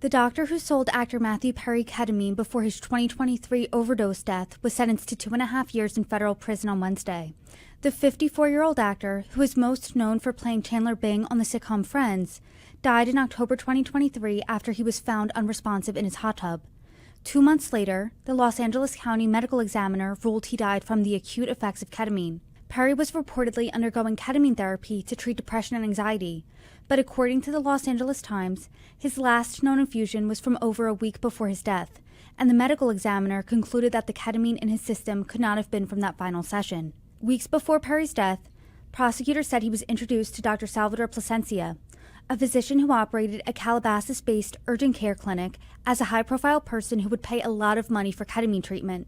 The doctor who sold actor Matthew Perry ketamine before his 2023 overdose death was sentenced to 2.5 years in federal prison on Wednesday. The 54-year-old actor, who is most known for playing Chandler Bing on the sitcom Friends, died in October 2023 after he was found unresponsive in his hot tub. 2 months later, the Los Angeles County Medical Examiner ruled he died from the acute effects of ketamine. Perry was reportedly undergoing ketamine therapy to treat depression and anxiety, but according to the Los Angeles Times, his last known infusion was from over a week before his death, and the medical examiner concluded that the ketamine in his system could not have been from that final session. Weeks before Perry's death, prosecutors said he was introduced to Dr. Salvador Plasencia, a physician who operated a Calabasas-based urgent care clinic, as a high-profile person who would pay a lot of money for ketamine treatment.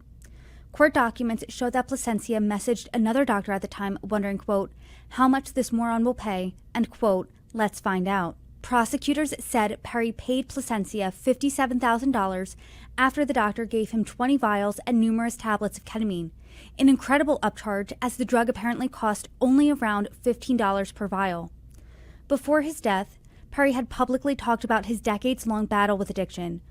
Court documents show that Plasencia messaged another doctor at the time wondering, quote, how much this moron will pay, and, quote, let's find out. Prosecutors said Perry paid Plasencia $57,000 after the doctor gave him 20 vials and numerous tablets of ketamine, an incredible upcharge as the drug apparently cost only around $15 per vial. Before his death, Perry had publicly talked about his decades-long battle with addiction,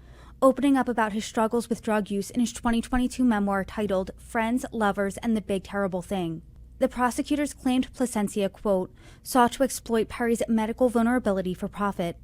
opening up about his struggles with drug use in his 2022 memoir titled Friends, Lovers, and the Big Terrible Thing. The prosecutors claimed Plasencia, quote, sought to exploit Perry's medical vulnerability for profit.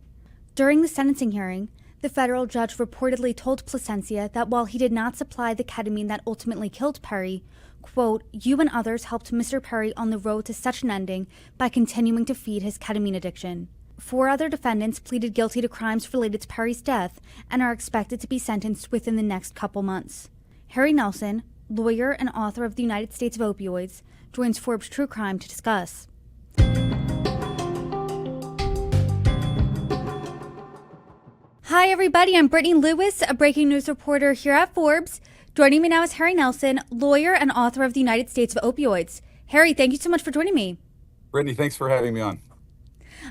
During the sentencing hearing, the federal judge reportedly told Plasencia that while he did not supply the ketamine that ultimately killed Perry, quote, you and others helped Mr. Perry on the road to such an ending by continuing to feed his ketamine addiction. 4 other defendants pleaded guilty to crimes related to Perry's death and are expected to be sentenced within the next couple months. Harry Nelson, lawyer and author of the United States of Opioids, joins Forbes True Crime to discuss. Hi, everybody. I'm Brittany Lewis, a breaking news reporter here at Forbes. Joining me now is Harry Nelson, lawyer and author of the United States of Opioids. Harry, thank you so much for joining me. Brittany, thanks for having me on.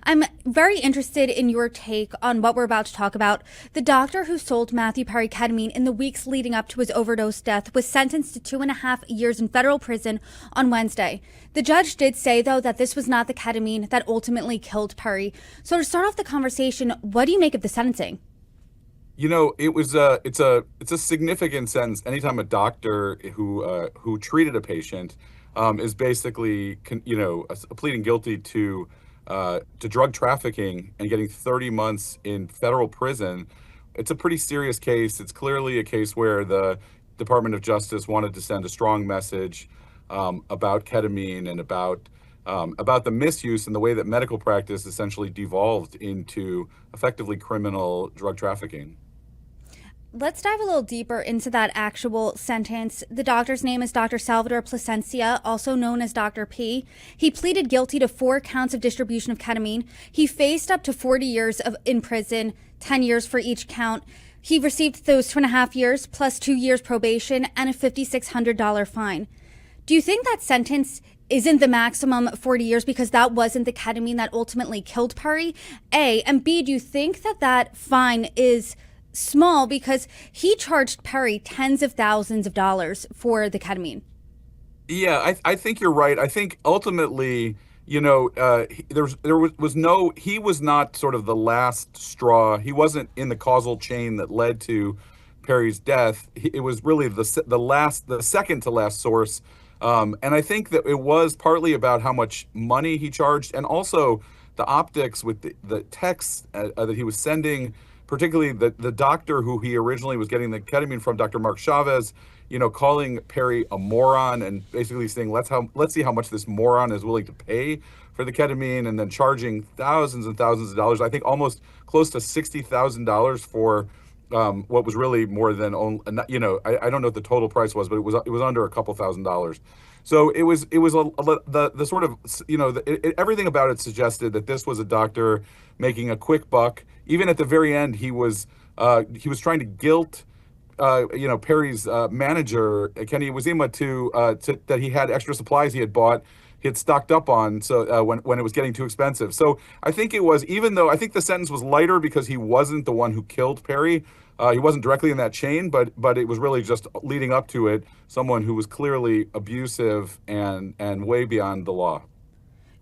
I'm very interested in your take on what we're about to talk about. The doctor who sold Matthew Perry ketamine in the weeks leading up to his overdose death was sentenced to 2.5 years in federal prison on Wednesday. The judge did say, though, that this was not the ketamine that ultimately killed Perry. So to start off the conversation, what do you make of the sentencing? You know, it's a significant sentence. Anytime a doctor who treated a patient is basically pleading guilty to drug trafficking and getting 30 months in federal prison, it's a pretty serious case. It's clearly a case where the Department of Justice wanted to send a strong message about ketamine and about the misuse and the way that medical practice essentially devolved into effectively criminal drug trafficking. Let's dive a little deeper into that actual sentence. The doctor's name is Dr. Salvador Plasencia, also known as Dr. P. He pleaded guilty to 4 counts of distribution of ketamine. He faced up to 40 years in prison, 10 years for each count. He received those 2.5 years plus 2 years probation and a $5,600 fine. Do you think that sentence isn't the maximum 40 years because that wasn't the ketamine that ultimately killed Perry? A, and B, do you think that fine is small because he charged Perry tens of thousands of dollars for the ketamine? Yeah, I think you're right. I think ultimately, he was not sort of the last straw. He wasn't in the causal chain that led to Perry's death. It was really the second to last source. And I think that it was partly about how much money he charged and also the optics with the texts that he was sending, particularly the doctor who he originally was getting the ketamine from, Dr. Mark Chavez, calling Perry a moron and basically saying, let's see how much this moron is willing to pay for the ketamine, and then charging thousands and thousands of dollars. I think almost close to $60,000 for what was really more than I don't know what the total price was, but it was under a couple $1,000s. So it was the sort of, everything about it suggested that this was a doctor making a quick buck. Even at the very end, he was trying to guilt Perry's manager, Kenny Wazima, to that he had extra supplies he had stocked up on, so when it was getting too expensive. So I think it was, even though I think the sentence was lighter because he wasn't the one who killed Perry, he wasn't directly in that chain, but it was really just leading up to it, someone who was clearly abusive and way beyond the law.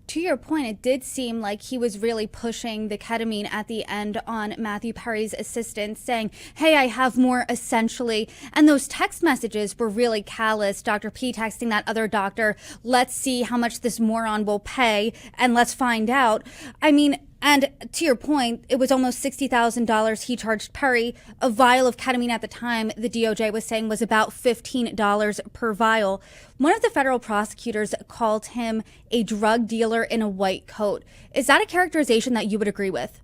To your point, it did seem like he was really pushing the ketamine at the end on Matthew Perry's assistant, saying, hey, I have more, essentially. And those text messages were really callous. Dr. P texting that other doctor, let's see how much this moron will pay and let's find out. I mean, and to your point, it was almost $60,000 he charged Perry. A vial of ketamine at the time, the DOJ was saying, was about $15 per vial. One of the federal prosecutors called him a drug dealer in a white coat. Is that a characterization that you would agree with?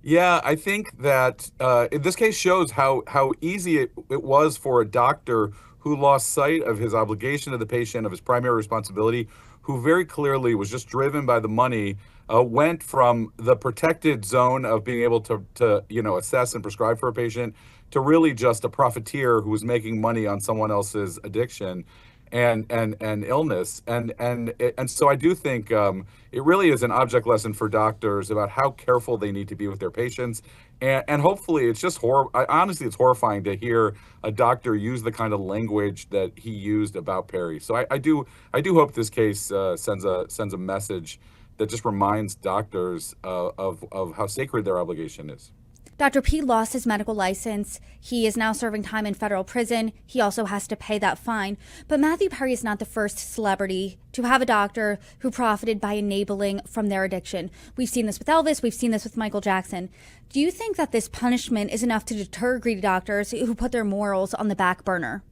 Yeah, I think that this case shows how easy it was for a doctor who lost sight of his obligation to the patient, of his primary responsibility, who very clearly was just driven by the money, went from the protected zone of being able to assess and prescribe for a patient to really just a profiteer who was making money on someone else's addiction and illness. And so I do think it really is an object lesson for doctors about how careful they need to be with their patients. And hopefully it's just honestly, it's horrifying to hear a doctor use the kind of language that he used about Perry. So I do hope this case sends a message that just reminds doctors of how sacred their obligation is. Dr. P lost his medical license. He is now serving time in federal prison. He also has to pay that fine. But Matthew Perry is not the first celebrity to have a doctor who profited by enabling from their addiction. We've seen this with Elvis. We've seen this with Michael Jackson. Do you think that this punishment is enough to deter greedy doctors who put their morals on the back burner?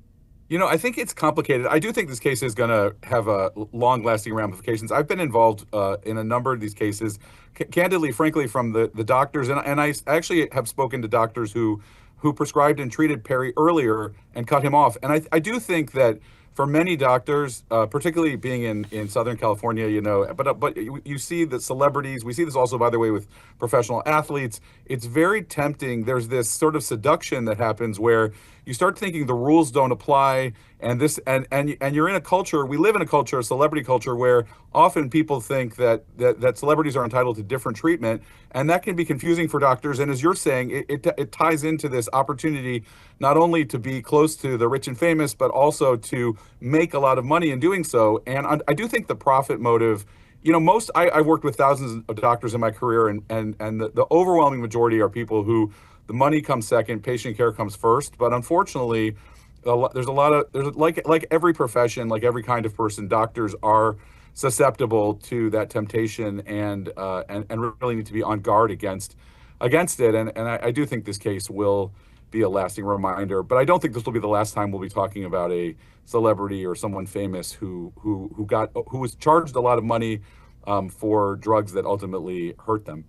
I think it's complicated. I do think this case is going to have long-lasting ramifications. I've been involved in a number of these cases, candidly, frankly, from the doctors, and I actually have spoken to doctors who prescribed and treated Perry earlier and cut him off. And I do think that for many doctors, particularly being in Southern California, but you see that celebrities, we see this also, by the way, with professional athletes, it's very tempting. There's this sort of seduction that happens where you start thinking the rules don't apply, and you're in a culture, we live in a culture, a celebrity culture, where often people think that celebrities are entitled to different treatment, and that can be confusing for doctors. And as you're saying, it ties into this opportunity not only to be close to the rich and famous, but also to make a lot of money in doing so. And I do think the profit motive, I've worked with thousands of doctors in my career, and the overwhelming majority are people who the money comes second, patient care comes first. But unfortunately, there's like every profession, like every kind of person, doctors are susceptible to that temptation and really need to be on guard against it. And I do think this case will be a lasting reminder, but I don't think this will be the last time we'll be talking about a celebrity or someone famous who was charged a lot of money for drugs that ultimately hurt them.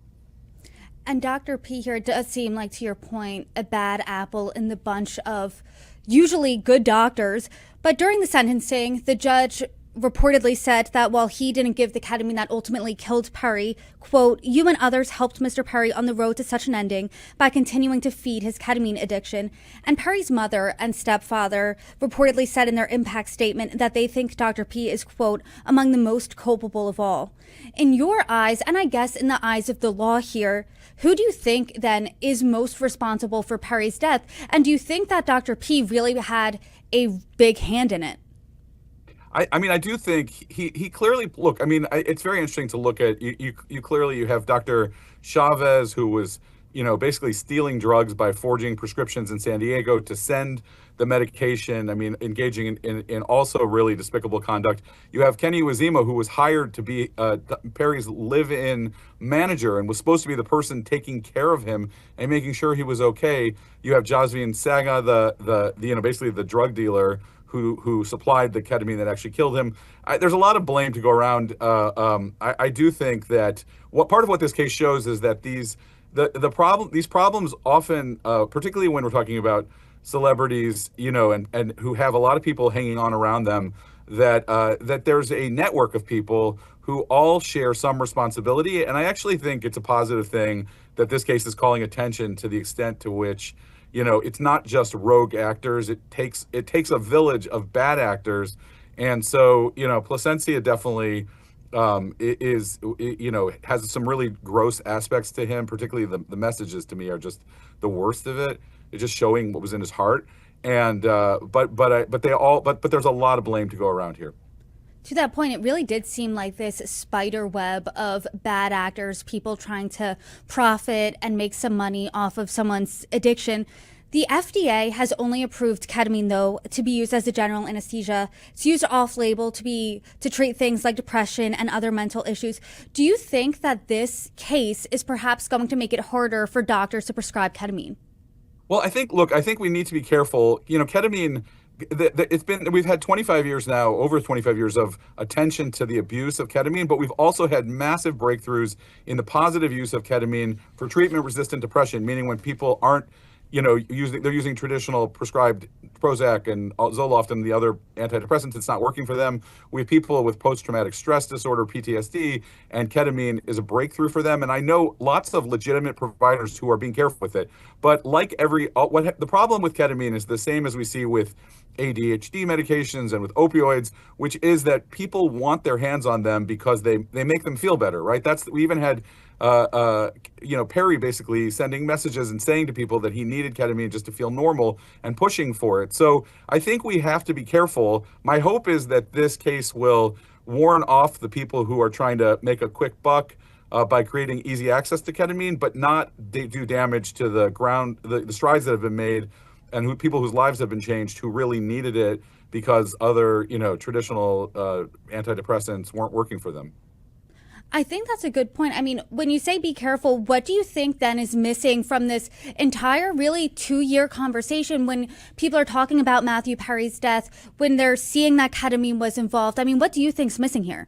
And Dr. P here does seem like, to your point, a bad apple in the bunch of usually good doctors. But during the sentencing, the judge reportedly said that while he didn't give the ketamine that ultimately killed Perry, quote, you and others helped Mr. Perry on the road to such an ending by continuing to feed his ketamine addiction. And Perry's mother and stepfather reportedly said in their impact statement that they think Dr. P is, quote, among the most culpable of all. In your eyes, and I guess in the eyes of the law here, who do you think then is most responsible for Perry's death? And do you think that Dr. P really had a big hand in it? I do think he clearly, look, it's very interesting to look at, you clearly, you have Dr. Chavez, who was, basically stealing drugs by forging prescriptions in San Diego to send the medication, engaging in also really despicable conduct. You have Kenny Wazima, who was hired to be Perry's live-in manager and was supposed to be the person taking care of him and making sure he was okay. You have Jasmine Saga, basically the drug dealer who supplied the ketamine that actually killed him. There's a lot of blame to go around. I do think that part of what this case shows is that these problems often, particularly when we're talking about celebrities, and who have a lot of people hanging on around them, that there's a network of people who all share some responsibility. And I actually think it's a positive thing that this case is calling attention to the extent to which it's not just rogue actors. It takes a village of bad actors. And so, Plasencia definitely has some really gross aspects to him, particularly the messages to me are just the worst of it. It's just showing what was in his heart. And but there's a lot of blame to go around here. To that point, it really did seem like this spider web of bad actors, people trying to profit and make some money off of someone's addiction. The FDA has only approved ketamine, though, to be used as a general anesthesia. It's used off-label to treat things like depression and other mental issues. Do you think that this case is perhaps going to make it harder for doctors to prescribe ketamine? Well, I think we need to be careful. Ketamine, we've had 25 years now, over 25 years of attention to the abuse of ketamine, but we've also had massive breakthroughs in the positive use of ketamine for treatment-resistant depression, meaning when people aren't, they're using traditional prescribed Prozac and Zoloft and the other antidepressants. It's not working for them. We have people with post-traumatic stress disorder, PTSD, and ketamine is a breakthrough for them. And I know lots of legitimate providers who are being careful with it. But like the problem with ketamine is the same as we see with ADHD medications and with opioids, which is that people want their hands on them because they make them feel better, right? We even had Perry basically sending messages and saying to people that he needed ketamine just to feel normal and pushing for it. So I think we have to be careful. My hope is that this case will warn off the people who are trying to make a quick buck by creating easy access to ketamine, but not do damage to the strides that have been made and people whose lives have been changed who really needed it because other, traditional antidepressants weren't working for them. I think that's a good point. I mean, when you say be careful, what do you think then is missing from this entire really 2-year conversation when people are talking about Matthew Perry's death, when they're seeing that ketamine was involved? I mean, what do you think's missing here?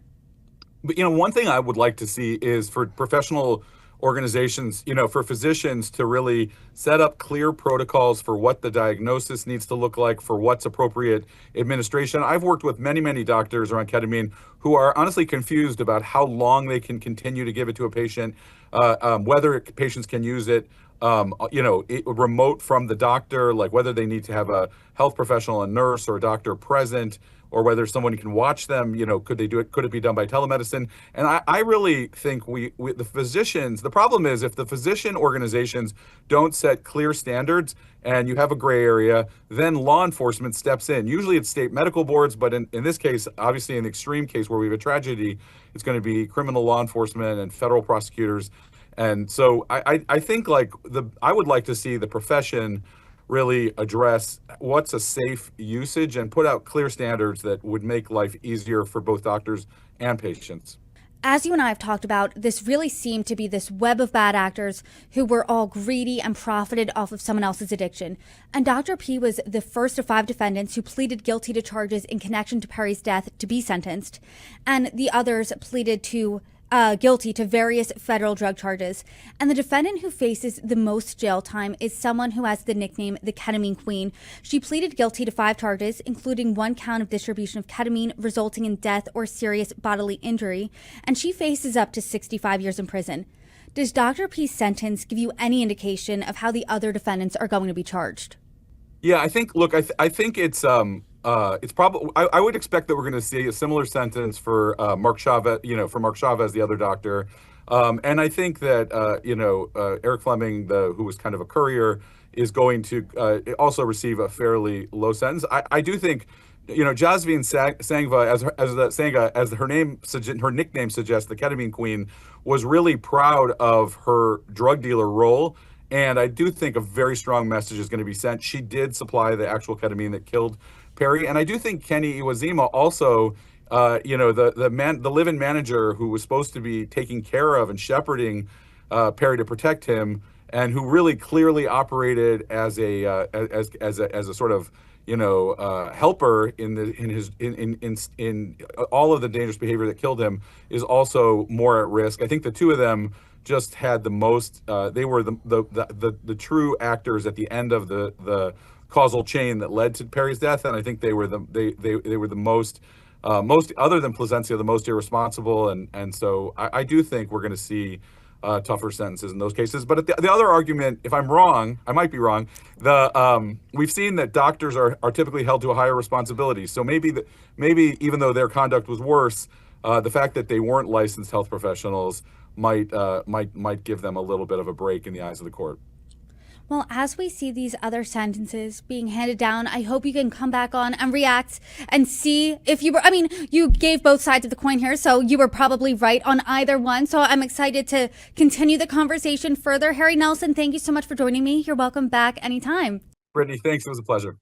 But, one thing I would like to see is for professional organizations, for physicians to really set up clear protocols for what the diagnosis needs to look like, for what's appropriate administration. I've worked with many, many doctors around ketamine who are honestly confused about how long they can continue to give it to a patient, whether patients can use it, remote from the doctor, like whether they need to have a health professional, a nurse or a doctor present, or whether someone can watch them, could they do it? Could it be done by telemedicine? And I really think the physicians, the problem is if the physician organizations don't set clear standards and you have a gray area, then law enforcement steps in. Usually it's state medical boards, but in this case, obviously in the extreme case where we have a tragedy, it's going to be criminal law enforcement and federal prosecutors. And so I think I would like to see the profession really address what's a safe usage and put out clear standards that would make life easier for both doctors and patients. As you and I have talked about, this really seemed to be this web of bad actors who were all greedy and profited off of someone else's addiction. And Dr. P was the first of 5 defendants who pleaded guilty to charges in connection to Perry's death to be sentenced. And the others pleaded guilty to various federal drug charges. And the defendant who faces the most jail time is someone who has the nickname the Ketamine Queen. She pleaded guilty to 5 charges, including 1 count of distribution of ketamine resulting in death or serious bodily injury, and she faces up to 65 years in prison. Does Dr. P's sentence give you any indication of how the other defendants are going to be charged? Yeah, I think it's probably. I would expect that we're going to see a similar sentence for Mark Chavez, for Mark Chavez, the other doctor, and I think that Eric Fleming, who was kind of a courier, is going to also receive a fairly low sentence. I do think, Jasmine Sangva, as her nickname suggests, the Ketamine Queen, was really proud of her drug dealer role. And I do think a very strong message is going to be sent. She did supply the actual ketamine that killed Perry. And I do think Kenny Iwazima also, the live-in manager who was supposed to be taking care of and shepherding Perry to protect him, and who really clearly operated as a sort of helper in all of the dangerous behavior that killed him, is also more at risk. I think the two of them just had the most. They were the true actors at the end of the causal chain that led to Perry's death, and I think they were the most other than Plasencia, the most irresponsible, and so I do think we're going to see tougher sentences in those cases. But the other argument, if I'm wrong, I might be wrong. We've seen that doctors are typically held to a higher responsibility. So maybe even though their conduct was worse, the fact that they weren't licensed health professionals might give them a little bit of a break in the eyes of the court. Well, as we see these other sentences being handed down, I hope you can come back on and react and see if you were, I mean, you gave both sides of the coin here, so you were probably right on either one. So I'm excited to continue the conversation further. Harry Nelson, thank you so much for joining me. You're welcome back anytime. Brittany, thanks. It was a pleasure.